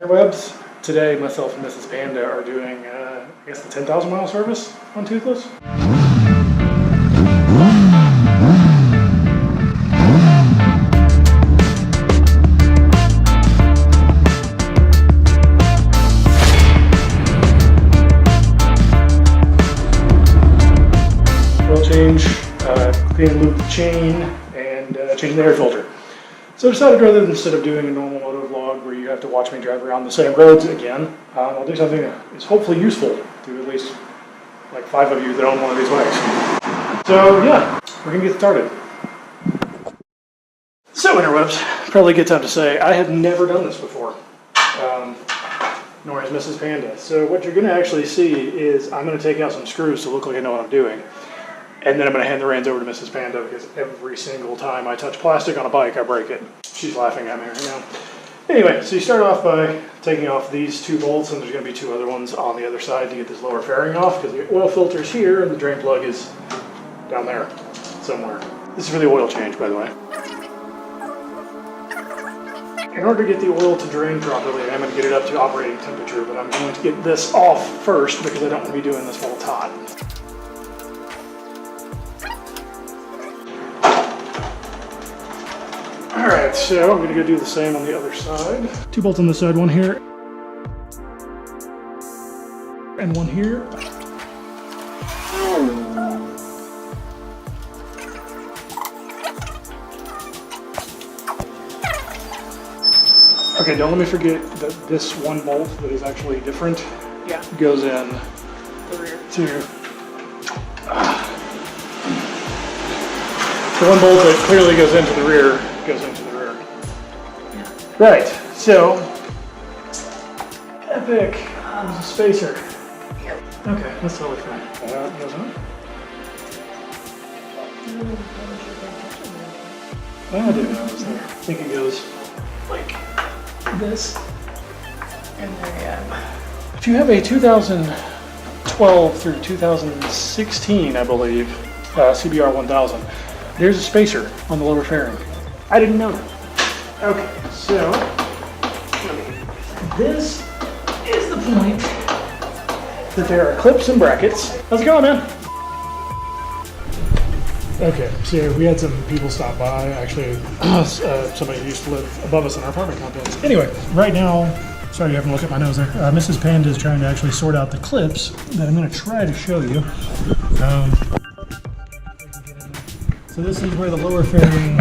Webs. Today, myself and Mrs. Panda are doing, I guess, the 10,000 mile service on Toothless. Oil change, clean and lube the chain, and changing the air filter. So I decided rather than instead of doing a normal moto vlog where you have to watch me drive around the same roads again, I'll do something that is hopefully useful to at least like 5 of you that own one of these bikes. So yeah, we're gonna get started. So interwebs, probably a good time to say I have never done this before, nor has Mrs. Panda. So what you're gonna actually see is I'm gonna take out some screws to look like I know what I'm doing. And then I'm going to hand the reins over to Mrs. Panda because every single time I touch plastic on a bike, I break it. She's laughing at me right now. Anyway, so you start off by taking off these 2 bolts, and there's going to be 2 other ones on the other side to get this lower fairing off because the oil filter's here and the drain plug is down there somewhere. This is for the oil change, by the way. In order to get the oil to drain properly, I'm going to get it up to operating temperature, but I'm going to get this off first because I don't want to be doing this while it's hot. Alright, so I'm going to go do the same on the other side. 2 bolts on this side, 1 here, and 1 here. Okay, don't let me forget that this 1 bolt that is actually different goes in the rear to the 1 bolt that clearly goes into the rear goes into the rear. Yeah. Right, so epic. There's a spacer. Yep. Okay, that's totally fine. That goes on. I didn't know it was there. I think it goes like this. And there, yeah. If you have a 2012 through 2016, I believe, CBR1000, there's a spacer on the lower fairing. I didn't know that. Okay, so this is the point that there are clips and brackets. How's it going, man? Okay, so we had some people stop by. Actually, somebody who used to live above us in our apartment complex. Anyway, right now, sorry you haven't looked at my nose there. Mrs. Panda is trying to actually sort out the clips that I'm going to try to show you. So this is where the lower fairing,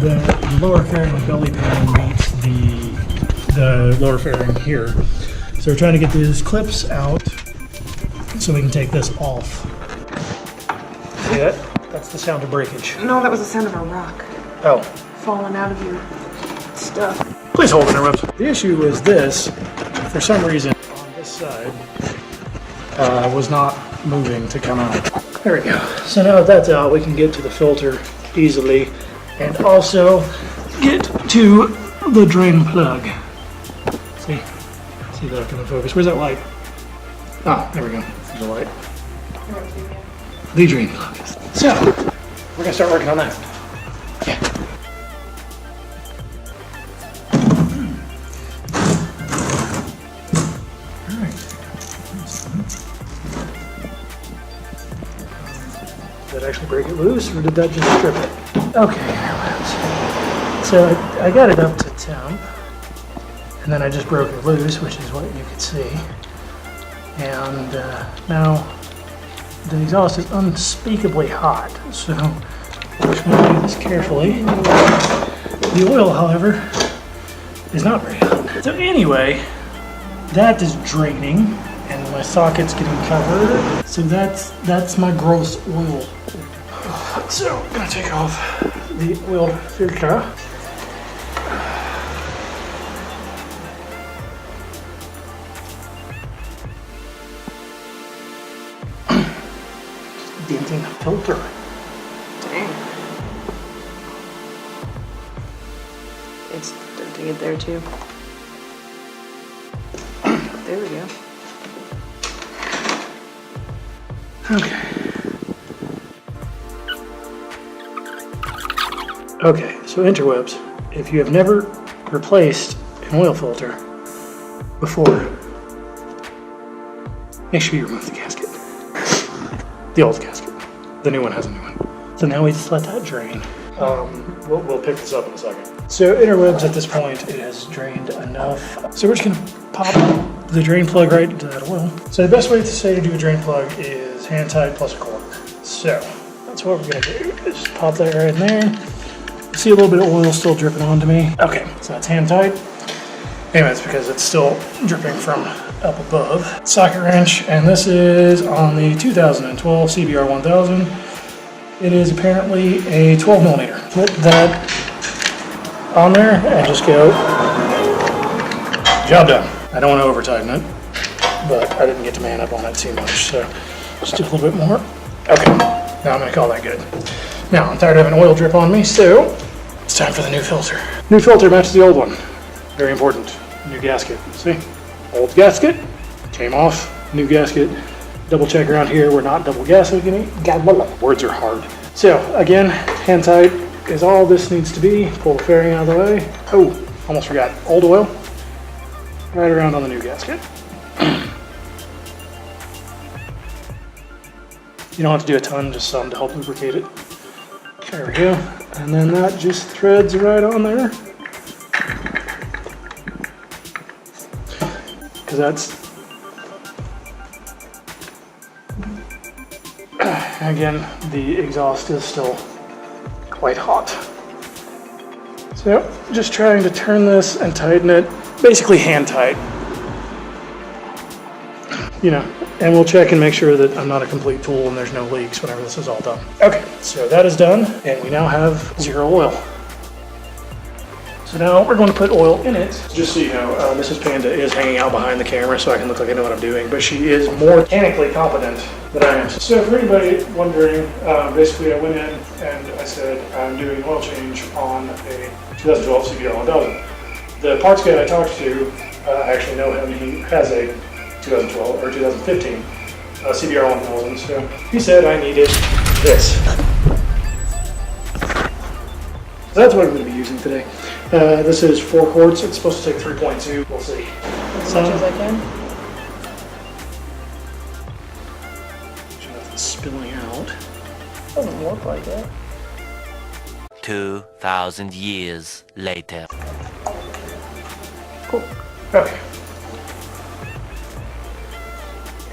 the lower fairing belly panel meets the lower fairing here. So we're trying to get these clips out so we can take this off. See that? That's the sound of breakage. No, that was the sound of a rock. Oh. Falling out of your stuff. Please hold interrupt. The issue is this, for some reason, on this side, was not moving to come out. There we go. So now that that's out, we can get to the filter easily and also get to the drain plug. See that up in the focus. Where's that light? Ah, there we go. There's a light. The drain plug. So, we're going to start working on that. Yeah. Did that actually break it loose, or did that just strip it? Okay, so I got it up to temp, and then I just broke it loose, which is what you could see. And now the exhaust is unspeakably hot, so I'm just going to do this carefully. The oil, however, is not very hot. So anyway, that is draining, and my socket's getting covered. So that's my gross oil. So I'm gonna take off the oil filter. Just denting the filter. Dang. It's denting it there too. There we go. Okay. Okay, so interwebs, if you have never replaced an oil filter, before, make sure you remove the gasket. The old gasket. The new one has a new one. So now we just let that drain. We'll pick this up in a second. So interwebs at this point, it has drained enough. So we're just gonna pop the drain plug right into that oil. So the best way to say to do a drain plug is hand tight plus a cord. So that's what we're gonna do. Just pop that right in there. See a little bit of oil still dripping onto me. Okay, so that's hand tight. Anyway, it's because it's still dripping from up above. Socket wrench, and this is on the 2012 CBR1000. It is apparently a 12 millimeter. Put that on there and just go, job done. I don't want to over tighten it, but I didn't get to man up on it too much, so just do a little bit more. Okay, now I'm gonna call that good. Now, I'm tired of having oil drip on me, so it's time for the new filter. New filter matches the old one. Very important. New gasket, see? Old gasket, came off, new gasket. Double check around here, we're not double gasketing. Words are hard. So again, hand tight is all this needs to be. Pull the fairing out of the way. Oh, almost forgot. Old oil, right around on the new gasket. You don't have to do a ton, just some to help lubricate it. There we go. And then that just threads right on there. Because that's, again, the exhaust is still quite hot. So just trying to turn this and tighten it, basically hand tight. You know, and we'll check and make sure that I'm not a complete tool and there's no leaks whenever this is all done. Okay, so that is done, and we now have zero oil. So now we're going to put oil in it. Just so you know, Mrs. Panda is hanging out behind the camera so I can look like I know what I'm doing, but she is more mechanically competent than I am. So for anybody wondering, basically I went in and I said I'm doing an oil change on a 2012 CBR1000. The parts guy I talked to, I actually know him, he has a 2012 or 2015 CBR1000, so he said I needed this. So that's what I'm going to be using today. This is 4 quarts. It's supposed to take 3.2. We'll see. As much as I can. It's spilling out. Doesn't look like it. 2,000 years later. Cool. Okay.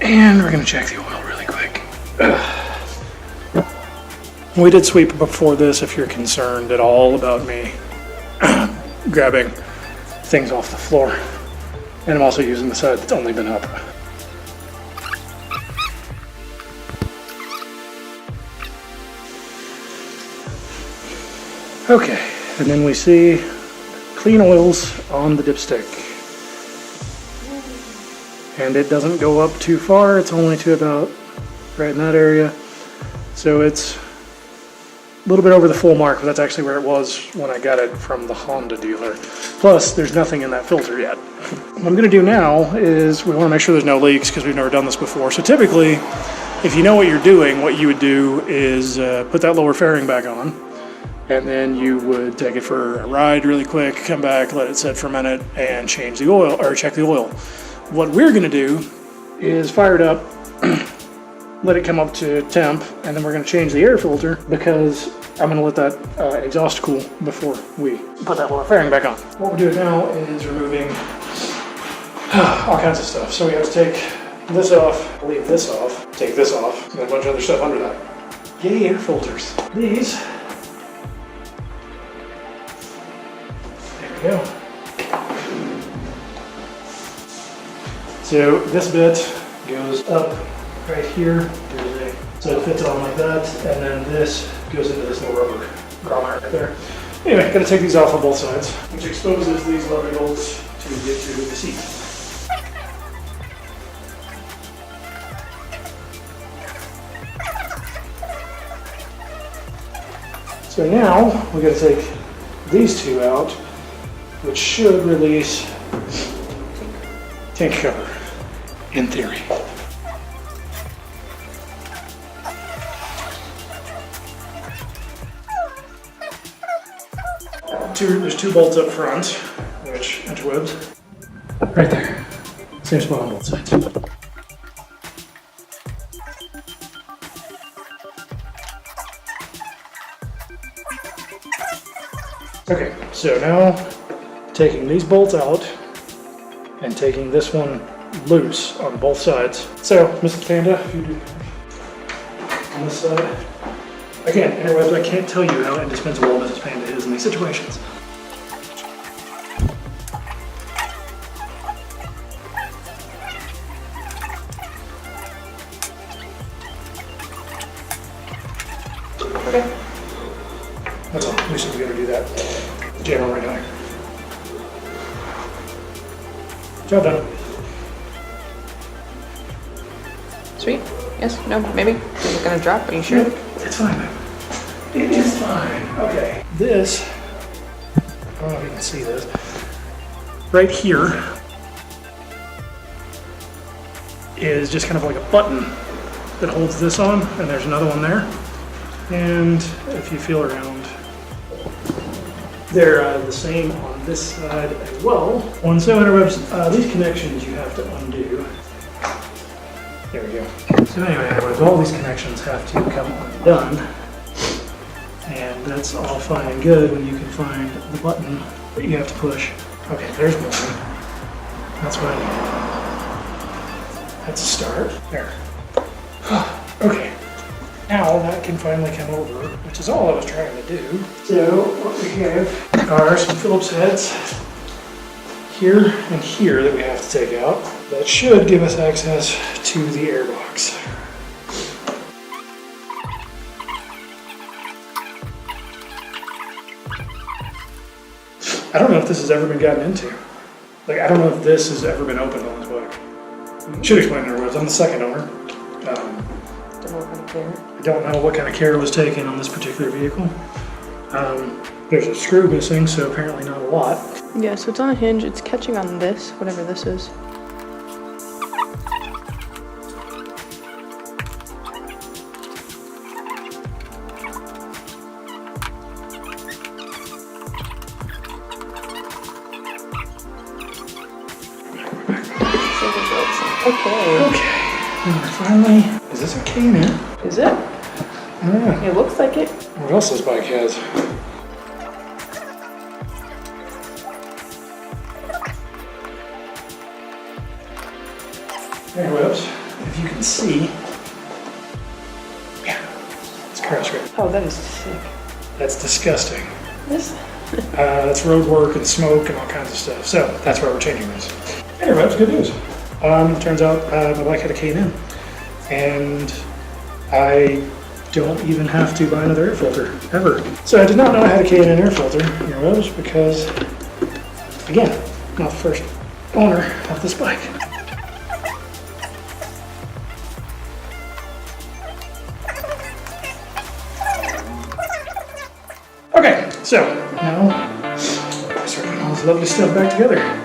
And we're going to check the oil really quick. We did sweep before this if you're concerned at all about me grabbing things off the floor. And I'm also using the side that's only been up. Okay, and then we see clean oils on the dipstick. And it doesn't go up too far, it's only to about right in that area. So it's a little bit over the full mark, but that's actually where it was when I got it from the Honda dealer. Plus, there's nothing in that filter yet. What I'm gonna do now is we wanna make sure there's no leaks because we've never done this before. So typically, if you know what you're doing, what you would do is put that lower fairing back on, and then you would take it for a ride really quick, come back, let it sit for a minute, and change the oil, or check the oil. What we're gonna do is fire it up, let it come up to temp, and then we're going to change the air filter because I'm going to let that exhaust cool before we put that lower fairing back on. What we're doing now is removing all kinds of stuff. So we have to take this off, leave this off, take this off, and a bunch of other stuff under that. Yay, air filters. These, there we go. So this bit goes up right here, so it fits on like that, and then this goes into this little rubber grommet right there. Anyway, gotta take these off on both sides, which exposes these leather bolts to get to the seat. So now we gotta take these two out, which should release tank cover, in theory. There's two bolts up front, which interwebs right there. Same spot on both sides. Okay, so now taking these bolts out and taking this one loose on both sides. So, Mrs. Panda, if you do on this side. Again, interwebs, I can't tell you how indispensable Mrs. Panda is in these situations. Okay. That's all. We should be able to do that. Jam on right now. Job done. Sweet. Yes? No? Maybe? Is it gonna drop? Are you sure? It's fine, man. It is fine. Okay. This, I don't know if you can see this, right here is just kind of like a button that holds this on, and there's another one there. And if you feel around, they're the same on this side as well. On so interwebs, these connections you have to undo. There we go. So anyway, interwebs, all these connections have to come undone. And that's all fine and good when you can find the button that you have to push. Okay, there's one. That's what I need. That's a start. There. Okay. Now that can finally come over, which is all I was trying to do. So what we have are some Phillips heads here and here that we have to take out. That should give us access to the airbox. I don't know if this has ever been gotten into. Like, I don't know if this has ever been opened on this bike. Should explain their words. I'm the second owner. I don't know what kind of care was taken on this particular vehicle. There's a screw missing, so apparently not a lot. Yeah, so it's on a hinge. It's catching on this, whatever this is. Okay. And finally, is this a K&N? Is it? I don't know. It looks like it. What else this bike has? Airwebs, if you can see, yeah, it's crash rate. Oh, that is sick. That's disgusting. This? That's road work and smoke and all kinds of stuff. So that's why we're changing this. Airwebs, good news. Turns out my bike had a K&N, and I don't even have to buy another air filter, ever. So I did not know I had a K&N air filter, Airwebs, because, again, I'm not the first owner of this bike. Okay, so now I start putting all this lovely stuff back together.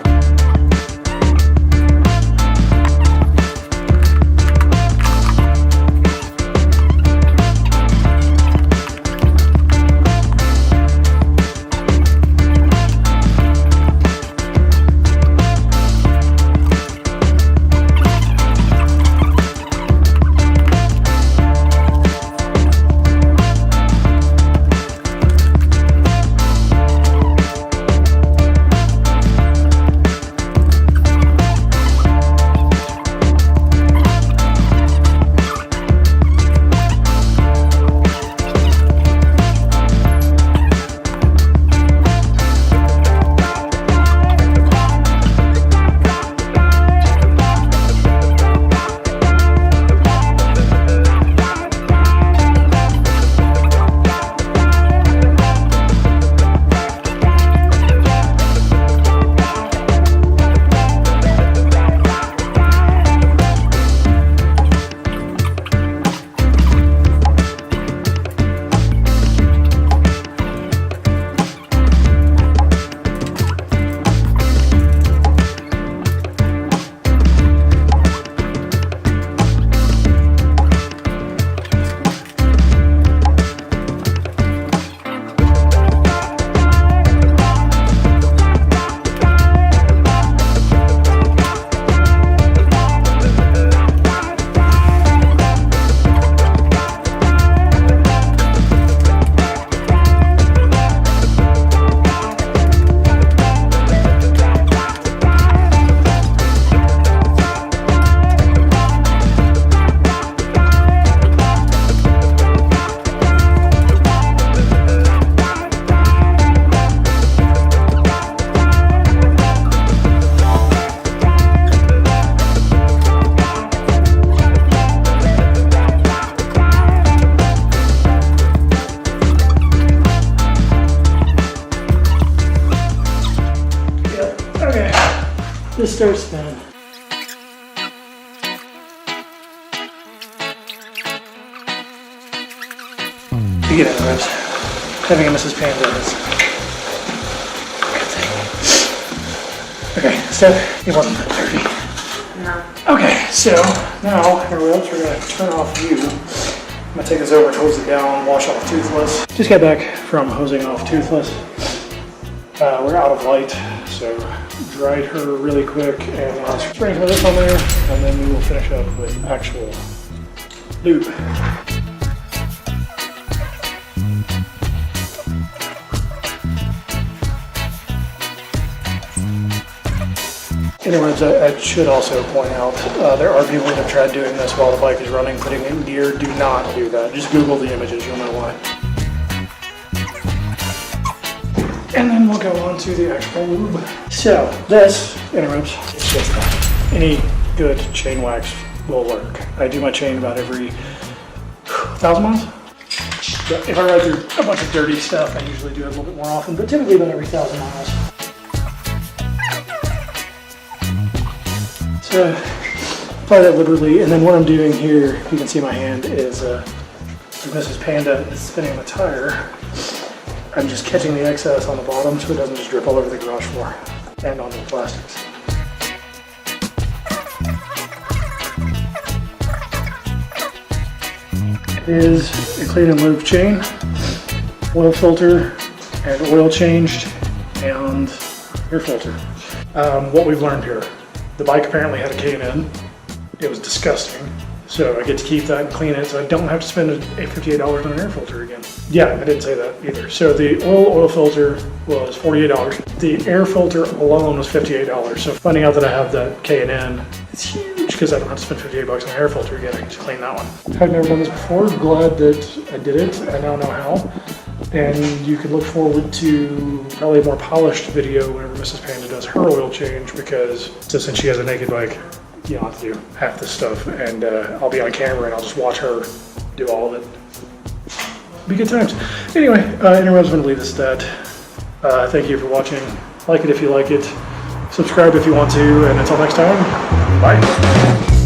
get interrupts. Having a Mrs. Panda is a good thing. Okay, Steph, it wasn't that dirty. No. Okay, so now interrupts, we're gonna turn off you. I'm gonna take this over and hose it down, wash off Toothless. Just got back from hosing off Toothless. We're out of light, so dried her really quick and spraying some of this on there, and then we will finish up with actual lube. Interwebs, I should also point out, there are people that have tried doing this while the bike is running, putting it in gear. Do not do that. Just Google the images, you'll know why. And then we'll go on to the actual lube. So this, interrupts, it's just any good chain wax will work. I do my chain about every 1,000 miles. If I ride through a bunch of dirty stuff, I usually do it a little bit more often, but typically about every 1,000 miles. So apply that liberally, and then what I'm doing here, you can see my hand is, Mrs. Panda is spinning the tire. I'm just catching the excess on the bottom so it doesn't just drip all over the garage floor and onto the plastics. It is a Cleanand lube chain, oil filter, and oil changed, and air filter. What we've learned here. The bike apparently had a K&N. It was disgusting. So I get to keep that and clean it so I don't have to spend $58 on an air filter again. Yeah, I didn't say that either. So the oil filter was $48. The air filter alone was $58. So finding out that I have that K&N, it's huge because I don't have to spend $58 on an air filter again. I can just clean that one. I've never done this before. Glad that I did it. I now know how. And you can look forward to probably a more polished video whenever Mrs. Panda does her oil change, because since she has a naked bike, you don't have to do half this stuff, and I'll be on camera and I'll just watch her do all of it. Be good times. Anyway, anyways, I'm going to leave this at that. Thank you for watching. Like it if you like it. Subscribe if you want to, and until next time, bye.